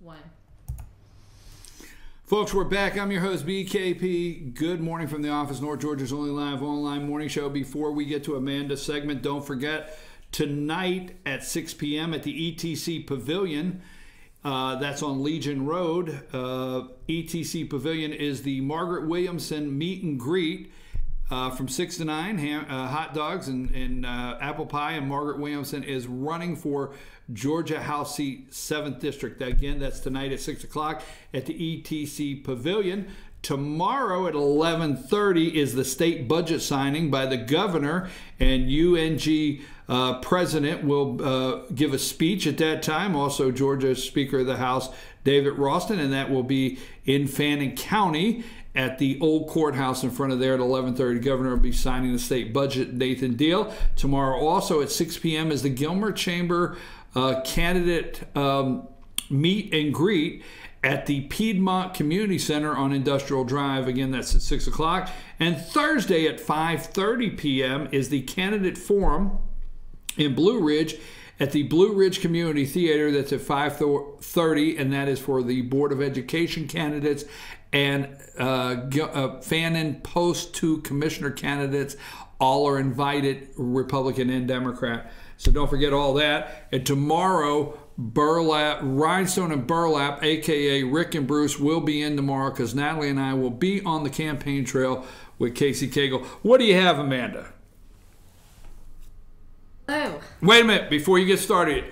One. Folks, we're back. I'm your host, BKP. Good morning from the office, North Georgia's only live online morning show. Before we get to Amanda's segment, don't forget, tonight at 6 p.m. at the ETC Pavilion, that's on Legion Road. ETC Pavilion is the Margaret Williamson meet and greet from 6 to 9. Hot dogs and apple pie, and Margaret Williamson is running for Georgia House seat 7th District. Again, that's tonight at 6 o'clock at the ETC Pavilion. Tomorrow at 11:30 is the state budget signing by the governor, and UNG president will give a speech at that time. Also, Georgia's Speaker of the House, David Ralston, and that will be in Fannin County at the old courthouse in front of there at 11:30. The governor will be signing the state budget, Nathan Deal. Tomorrow also at 6 p.m. is the Gilmer Chamber candidate meet and greet at the Piedmont Community Center on Industrial Drive. Again, that's at 6 o'clock. And Thursday at 5:30 p.m. is the candidate forum in Blue Ridge at the Blue Ridge Community Theater. That's at 5:30, and that is for the Board of Education candidates and Fannin Post 2 commissioner candidates. All are invited, Republican and Democrat. So don't forget all that. And tomorrow, Rhinestone and Burlap, a.k.a. Rick and Bruce, will be in tomorrow because Natalie and I will be on the campaign trail with Casey Cagle. What do you have, Amanda? Oh. Wait a minute. Before you get started,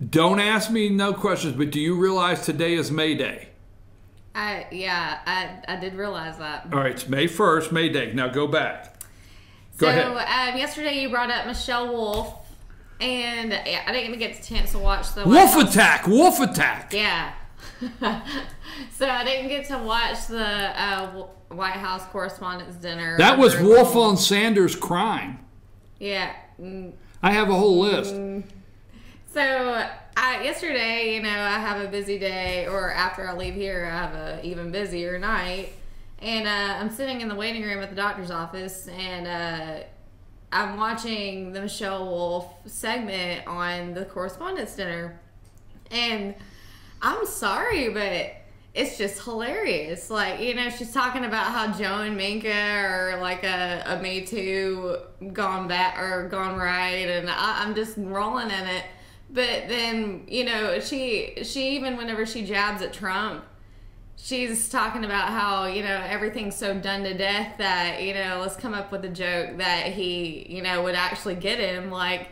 don't ask me no questions, but do you realize today is May Day? Yeah, I did realize that. All right, it's May 1st, May Day. Now go back. Go ahead. Yesterday you brought up Michelle Wolf, and I didn't get the chance to watch the Wolf Attack. Yeah. So I didn't get to watch the White House Correspondents' Dinner. That was Wolf on Sanders' crime. Yeah. I have a whole list. So yesterday, I have a busy day, or after I leave here, I have a even busier night. And I'm sitting in the waiting room at the doctor's office, and I'm watching the Michelle Wolf segment on the Correspondents' Dinner. And I'm sorry, but it's just hilarious. Like, she's talking about how Joe and Minka are like a Me Too gone back or gone right, and I'm just rolling in it. But then, she even, whenever she jabs at Trump, she's talking about how, everything's so done to death that, let's come up with a joke that he, would actually get him. Like,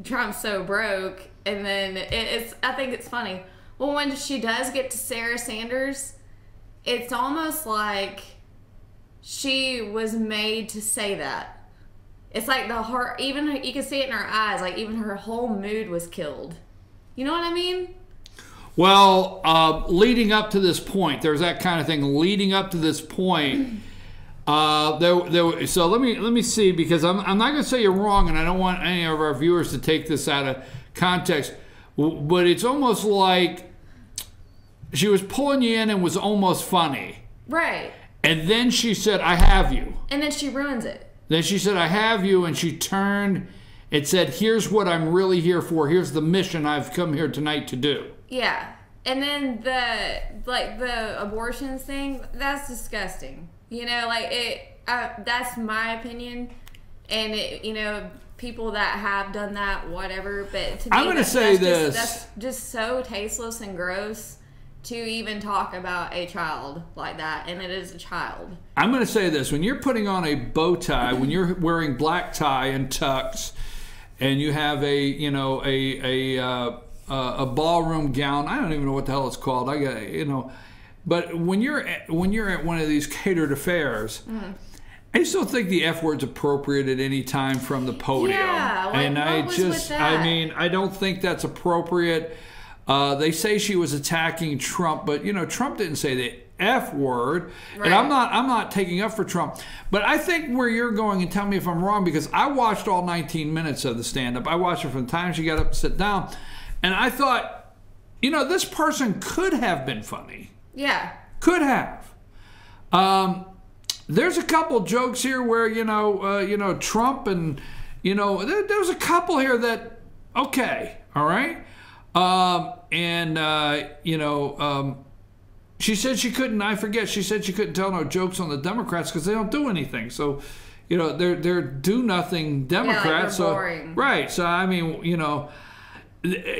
Trump's so broke. And then I think it's funny. Well, when she does get to Sarah Sanders, it's almost like she was made to say that. It's like even you can see it in her eyes, like even her whole mood was killed. You know what I mean? Well, leading up to this point, there's that kind of thing. Leading up to this point, so let me see, because I'm not going to say you're wrong, and I don't want any of our viewers to take this out of context. But it's almost like she was pulling you in and was almost funny, right? And then she said, "I have you," and then she ruins it. Then she said, "I have you," and she turned and said, "Here's what I'm really here for. Here's the mission I've come here tonight to do." Yeah. And then the abortions thing, that's disgusting. That's my opinion. And people that have done that, whatever, but to me, I'm going to say this. That's just so tasteless and gross to even talk about a child like that, and it is a child. I'm going to say this. When you're putting on a bow tie, when you're wearing black tie and tux, and you have a ballroom gown, I don't even know what the hell it's called. But when you're at one of these catered affairs, I just don't think the F word's appropriate at any time from the podium. Yeah, and I don't think that's appropriate. They say she was attacking Trump, but Trump didn't say the F word. Right. And I'm not taking up for Trump. But I think where you're going, and tell me if I'm wrong, because I watched all 19 minutes of the stand-up. I watched it from the time she got up to sit down. And I thought, this person could have been funny. Yeah. Could have. There's a couple jokes here where, Trump and, there's a couple here that, okay, all right? She said she couldn't, I forget, she said she couldn't tell no jokes on the Democrats because they don't do anything. So, they're do-nothing Democrats. Yeah, like so boring. Right. So, I mean,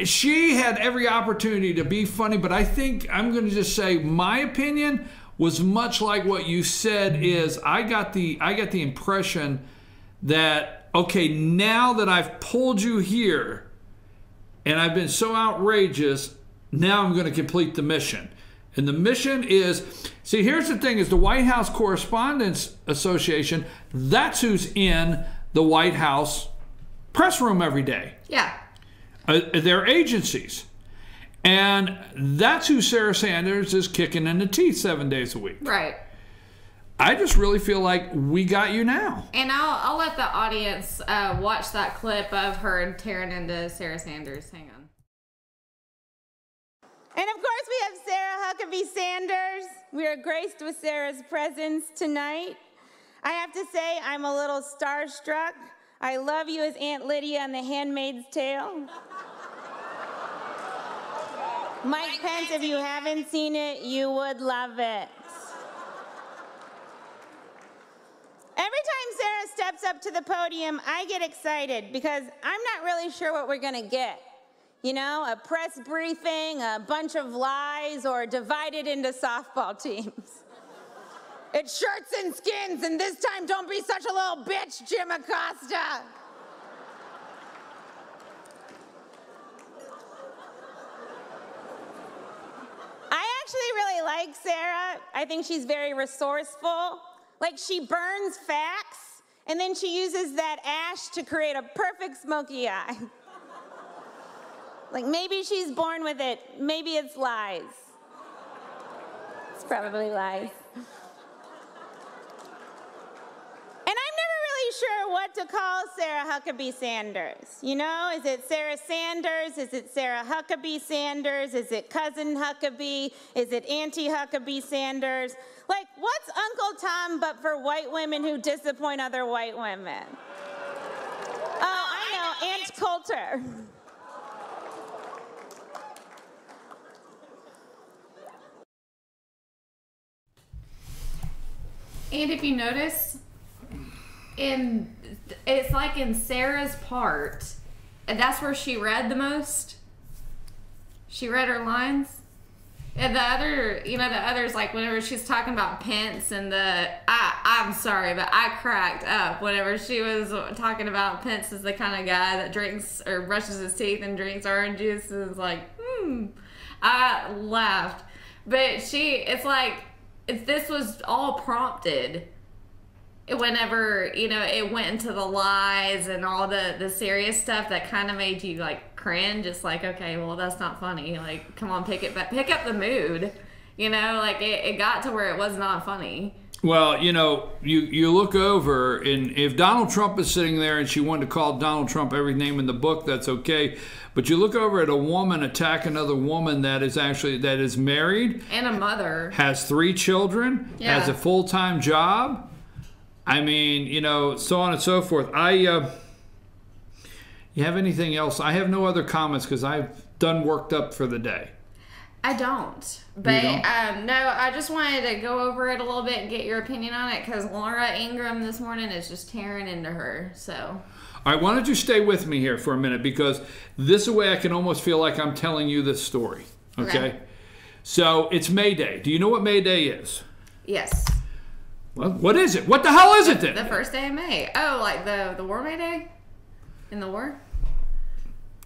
she had every opportunity to be funny, but I think I'm going to just say my opinion was much like what you said is I got the impression that, okay, now that I've pulled you here and I've been so outrageous, now I'm going to complete the mission. And the mission is, see, here's the thing, is the White House Correspondents Association, that's who's in the White House press room every day. Yeah. They're agencies. And that's who Sarah Sanders is kicking in the teeth 7 days a week. Right. I just really feel like we got you now. And I'll let the audience watch that clip of her tearing into Sarah Sanders. Hang on. And of course we have Sarah Huckabee Sanders. We are graced with Sarah's presence tonight. I have to say I'm a little starstruck. I love you as Aunt Lydia on The Handmaid's Tale. Mike Pence, if you haven't seen it, you would love it. Every time Sarah steps up to the podium, I get excited because I'm not really sure what we're gonna get. A press briefing, a bunch of lies, or divided into softball teams. It's shirts and skins, and this time don't be such a little bitch, Jim Acosta. I actually really like Sarah. I think she's very resourceful. Like, she burns facts, and then she uses that ash to create a perfect smoky eye. Like, maybe she's born with it. Maybe it's lies. It's probably lies. And I'm never really sure what to call Sarah Huckabee Sanders. Is it Sarah Sanders? Is it Sarah Huckabee Sanders? Is it Cousin Huckabee? Is it Auntie Huckabee Sanders? Like, what's Uncle Tom but for white women who disappoint other white women? Oh, I know, Aunt Coulter. And if you notice, it's like in Sarah's part, and that's where she read the most. She read her lines. And the others, like whenever she's talking about Pence and I'm sorry, but I cracked up whenever she was talking about Pence as the kind of guy that drinks or brushes his teeth and drinks orange juice. And it's like, I laughed. But it's like, if this was all prompted whenever, it went into the lies and all the serious stuff that kind of made you like cringe. It's like, okay, well, that's not funny. Like, come on, pick up the mood. Like it got to where it was not funny. Well, you look over, and if Donald Trump is sitting there and she wanted to call Donald Trump every name in the book, that's okay. But you look over at a woman attack another woman that is married. And a mother. Has 3 children. Yeah. Has a full-time job. I mean, so on and so forth. You have anything else? I have no other comments because I've done worked up for the day. I don't. But no, I just wanted to go over it a little bit and get your opinion on it because Laura Ingraham this morning is just tearing into her. So. All right, why don't you stay with me here for a minute because this way I can almost feel like I'm telling you this story. Okay? So it's May Day. Do you know what May Day is? Yes. Well, what is it? What the hell is it then? The first day of May. Oh, like the War May Day? In the war?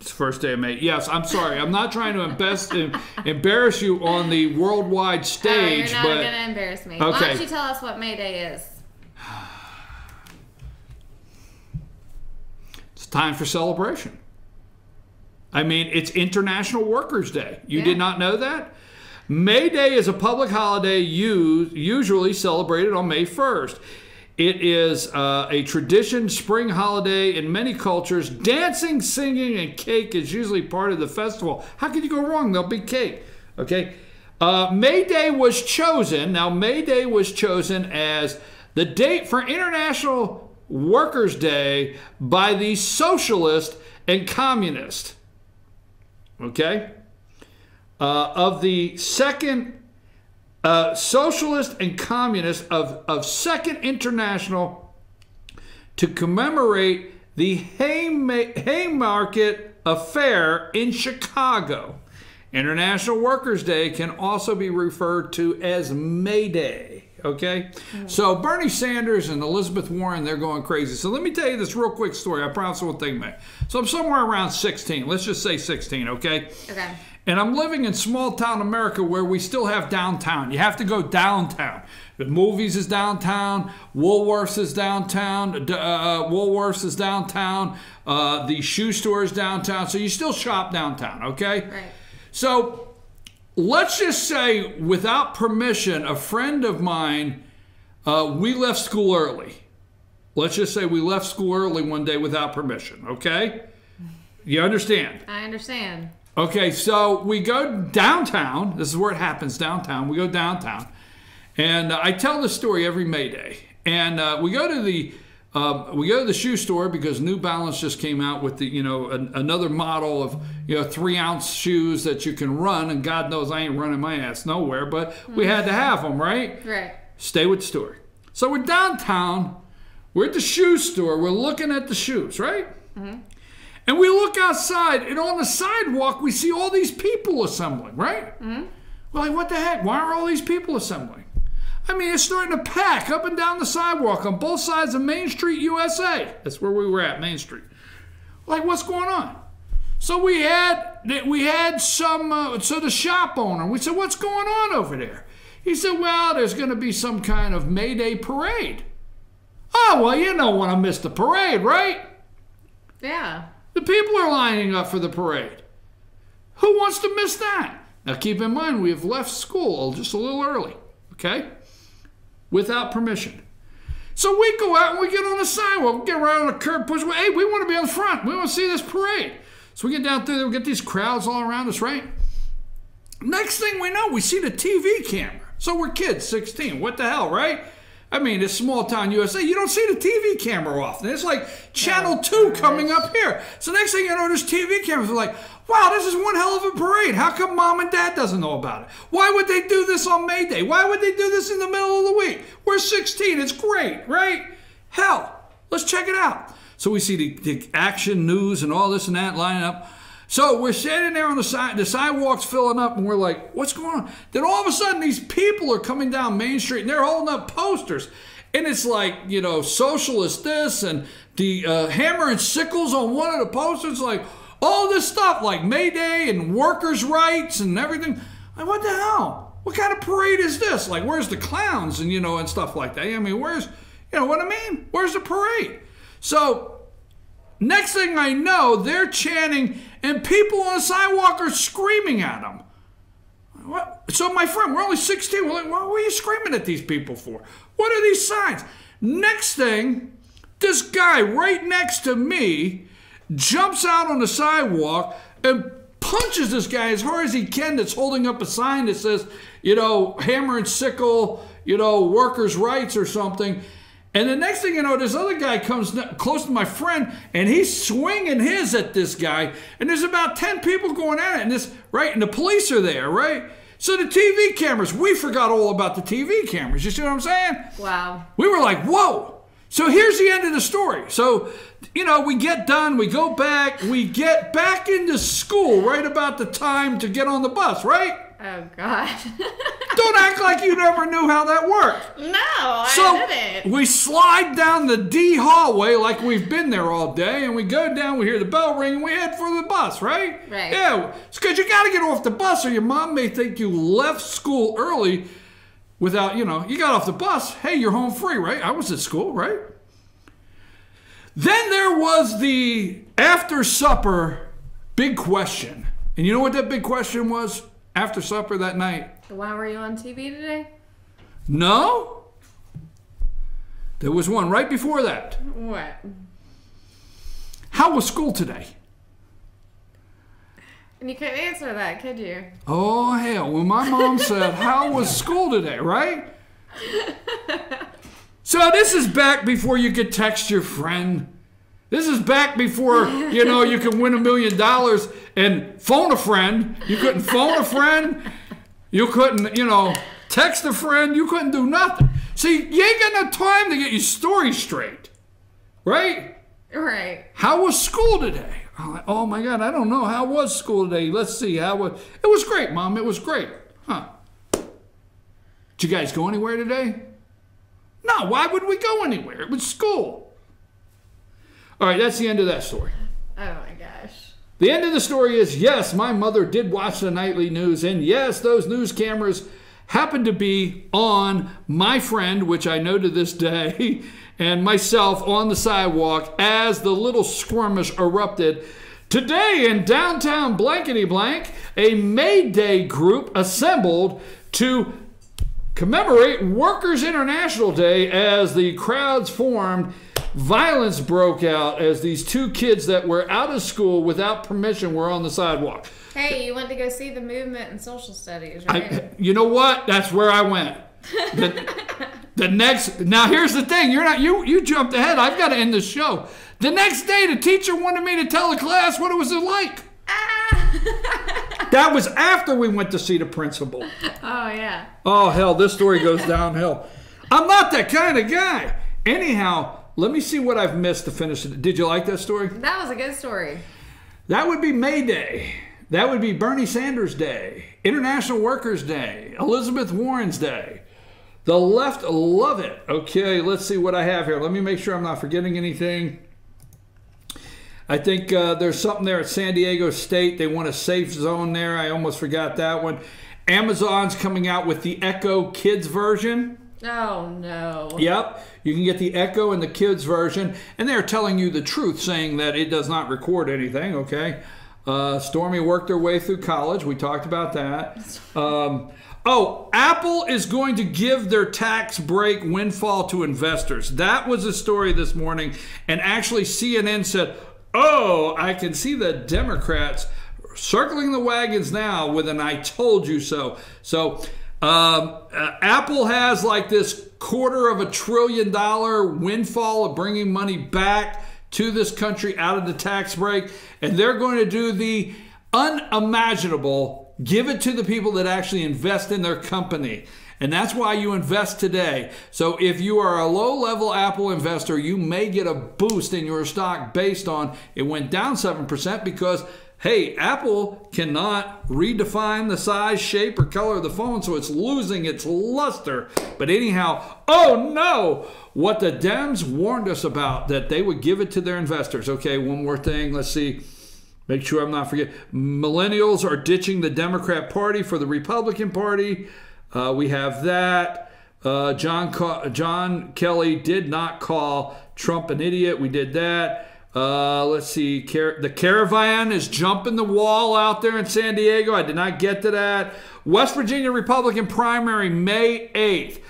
It's the first day of May. Yes, I'm sorry. I'm not trying to embarrass you on the worldwide stage. You're not going to embarrass me. Okay. Why don't you tell us what May Day is? It's time for celebration. I mean, it's International Workers' Day. You did not know that? May Day is a public holiday usually celebrated on May 1st. It is a tradition spring holiday in many cultures. Dancing, singing, and cake is usually part of the festival. How can you go wrong? There'll be cake. Okay. May Day was chosen. Now, May Day was chosen as the date for International Workers' Day by the socialist and communist. okay, of the second Socialist and Communist of Second International to commemorate the Haymarket Affair in Chicago. International Workers' Day can also be referred to as May Day. Okay? So Bernie Sanders and Elizabeth Warren, they're going crazy. So let me tell you this real quick story. I promise I won't take me. So I'm somewhere around 16. Let's just say 16, okay? Okay. And I'm living in small town America where we still have downtown. You have to go downtown. The movies is downtown. Woolworths is downtown. Woolworths is downtown. The shoe store is downtown. So you still shop downtown, okay? Right. So let's just say, without permission, a friend of mine, we left school early. Let's just say we left school early one day without permission, okay? You understand? I understand. Okay, so we go downtown. This is where it happens, downtown. We go downtown. And I tell this story every May Day. And we go to the shoe store because New Balance just came out with the, another model of, 3-ounce shoes that you can run. And God knows I ain't running my ass nowhere, but we had to have them, right? Right. Stay with the story. So we're downtown. We're at the shoe store. We're looking at the shoes, right? Mm-hmm. And we look outside, and on the sidewalk, we see all these people assembling, right? Mm-hmm. We're like, what the heck? Why are all these people assembling? I mean, it's starting to pack up and down the sidewalk on both sides of Main Street, USA. That's where we were at, Main Street. Like, what's going on? So we had some, so the shop owner, we said, what's going on over there? He said, well, there's going to be some kind of May Day parade. Oh, well, you don't want to miss the parade, right? Yeah. The people are lining up for the parade. Who wants to miss that? Now, keep in mind, we have left school just a little early, okay? Without permission. So we go out and we get on the sidewalk, we get right on the curb, push. Hey, we want to be on the front. We want to see this parade. So we get down through there, we get these crowds all around us, right? Next thing we know, we see the TV camera. So we're kids, 16. What the hell, right? I mean, it's small town USA. You don't see the TV camera often. It's like Channel 2 coming up here. So next thing you know, there's TV cameras. We're like, wow, this is one hell of a parade. How come mom and dad doesn't know about it? Why would they do this on May Day? Why would they do this in the middle of the week? We're 16. It's great, right? Hell, let's check it out. So we see the action news and all this and that lining up. So we're standing there on the side, the sidewalk's filling up, and we're like, what's going on? Then all of a sudden, these people are coming down Main Street, and they're holding up posters. And it's like, socialist this, and the hammer and sickles on one of the posters, like all this stuff, like May Day and workers' rights and everything. Like, what the hell? What kind of parade is this? Like, where's the clowns and, and stuff like that? I mean, where's, what I mean? Where's the parade? So next thing I know, they're chanting, and people on the sidewalk are screaming at them. What? So my friend, we're only 16. We're like, what are you screaming at these people for? What are these signs? Next thing, this guy right next to me jumps out on the sidewalk and punches this guy as hard as he can that's holding up a sign that says, hammer and sickle, workers' rights or something. And the next thing you know, this other guy comes close to my friend, and he's swinging his at this guy. And there's about 10 people going at it, and the police are there, right? So the TV cameras, we forgot all about the TV cameras. You see what I'm saying? Wow. We were like, whoa. So here's the end of the story. So, we get done, we go back, we get back into school right about the time to get on the bus, right? Oh, God. Don't act like you never knew how that worked. No, I didn't. We slide down the D hallway like we've been there all day, and we go down, we hear the bell ring, and we head for the bus, right? Right. Yeah, it's because you got to get off the bus or your mom may think you left school early without, you got off the bus. Hey, you're home free, right? I was at school, right? Then there was the after supper big question. And you know what that big question was? After supper that night. Why were you on TV today? No. There was one right before that. What? How was school today? And you couldn't answer that, could you? Oh, hell. When my mom said, how was school today, right? So this is back before you could text your friend This is back before, you can win $1 million and phone a friend. You couldn't phone a friend. You couldn't, text a friend. You couldn't do nothing. See, you ain't got no time to get your story straight. Right? Right. How was school today? Oh, my God, I don't know. How was school today? Let's see. It was great, Mom. It was great. Huh. Did you guys go anywhere today? No, why would we go anywhere? It was school. All right, that's the end of that story. Oh, my gosh. The end of the story is, yes, my mother did watch the nightly news, and yes, those news cameras happened to be on my friend, which I know to this day, and myself on the sidewalk as the little skirmish erupted. Today in downtown blankety blank, a May Day group assembled to commemorate Workers' International Day. As the crowds formed, violence broke out as these two kids that were out of school without permission were on the sidewalk. Hey, you went to go see the movement in social studies, right? You know what? That's where I went. Now here's the thing. You jumped ahead. I've got to end the show. The next day, the teacher wanted me to tell the class what it was like. That was after we went to see the principal. Oh, yeah. Oh, hell, this story goes downhill. I'm not that kind of guy. Anyhow, let me see what I've missed to finish it. Did you like that story? That was a good story. That would be May Day. That would be Bernie Sanders Day, International Workers Day, Elizabeth Warren's Day. The left love it. Okay, let's see what I have here. Let me make sure I'm not forgetting anything. I think there's something there at San Diego State. They want a safe zone there. I almost forgot that one. Amazon's coming out with the Echo Kids version. Oh, no. Yep. You can get the Echo and the Kids version. And they're telling you the truth, saying that it does not record anything, okay? Stormy worked her way through college. We talked about that. Apple is going to give their tax break windfall to investors. That was a story this morning. And actually CNN said, I can see the Democrats circling the wagons now with an I told you so. So Apple has like this $250 billion windfall of bringing money back to this country out of the tax break. And they're going to do the unimaginable, give it to the people that actually invest in their company. And that's why you invest today. So if you are a low-level Apple investor, you may get a boost in your stock based on it went down 7% because, hey, Apple cannot redefine the size, shape, or color of the phone, so it's losing its luster. But anyhow, oh no! What the Dems warned us about, that they would give it to their investors. Okay, one more thing. Let's see. Make sure I'm not forgetting. Millennials are ditching the Democrat Party for the Republican Party. We have that. John Kelly did not call Trump an idiot. We did that. Let's see. The caravan is jumping the wall out there in San Diego. I did not get to that. West Virginia Republican primary, May 8th.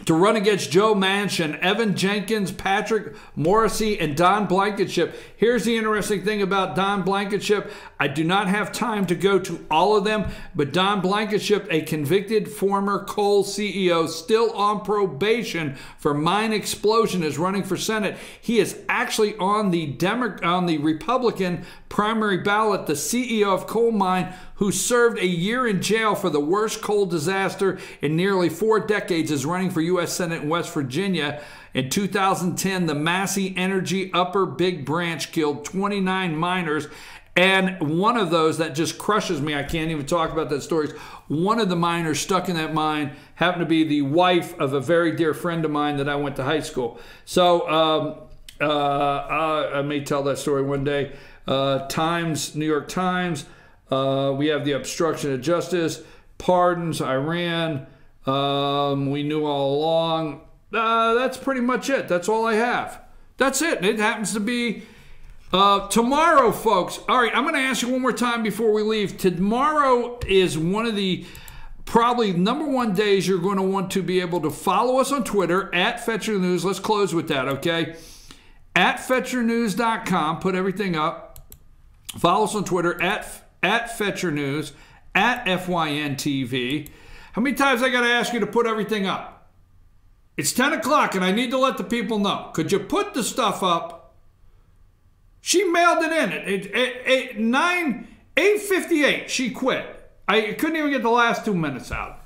To run against Joe Manchin, Evan Jenkins, Patrick Morrissey, and Don Blankenship. Here's the interesting thing about Don Blankenship. I do not have time to go to all of them, but Don Blankenship, a convicted former coal CEO, still on probation for mine explosion, is running for Senate. He is actually on the Republican primary ballot, the CEO of coal mine, who served a year in jail for the worst coal disaster in nearly 4 decades, is running for U.S. Senate in West Virginia. In 2010, the Massey Energy Upper Big Branch killed 29 miners. And one of those that just crushes me, I can't even talk about that story, one of the miners stuck in that mine happened to be the wife of a very dear friend of mine that I went to high school. So I may tell that story one day. New York Times. We have the obstruction of justice, pardons, Iran. We knew all along. That's pretty much it. That's all I have. That's it. It happens to be tomorrow, folks. All right, I'm going to ask you one more time before we leave. Tomorrow is one of the probably number one days you're going to want to be able to follow us on Twitter at Fetcher News. Let's close with that, okay? At FetcherNews.com. Put everything up. Follow us on Twitter at Fetcher News, at FYNTV. How many times I got to ask you to put everything up? It's 10 o'clock and I need to let the people know. Could you put the stuff up? She mailed it in at 8:58. She quit. I couldn't even get the last 2 minutes out.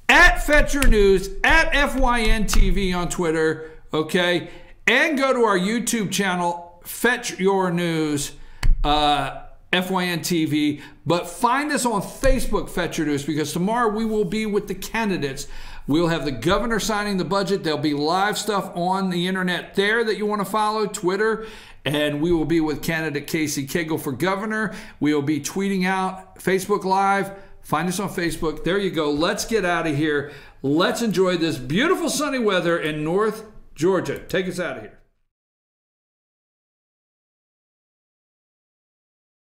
At Fetch Your News, at FYN TV on Twitter, okay? And go to our YouTube channel, Fetch Your News, FYN TV. But find us on Facebook, Fetch Your News, because tomorrow we will be with the candidates. We'll have the governor signing the budget. There'll be live stuff on the internet there that you want to follow, Twitter. And we will be with candidate Casey Cagle for governor. We will be tweeting out Facebook Live. Find us on Facebook. There you go. Let's get out of here. Let's enjoy this beautiful sunny weather in North Georgia. Take us out of here.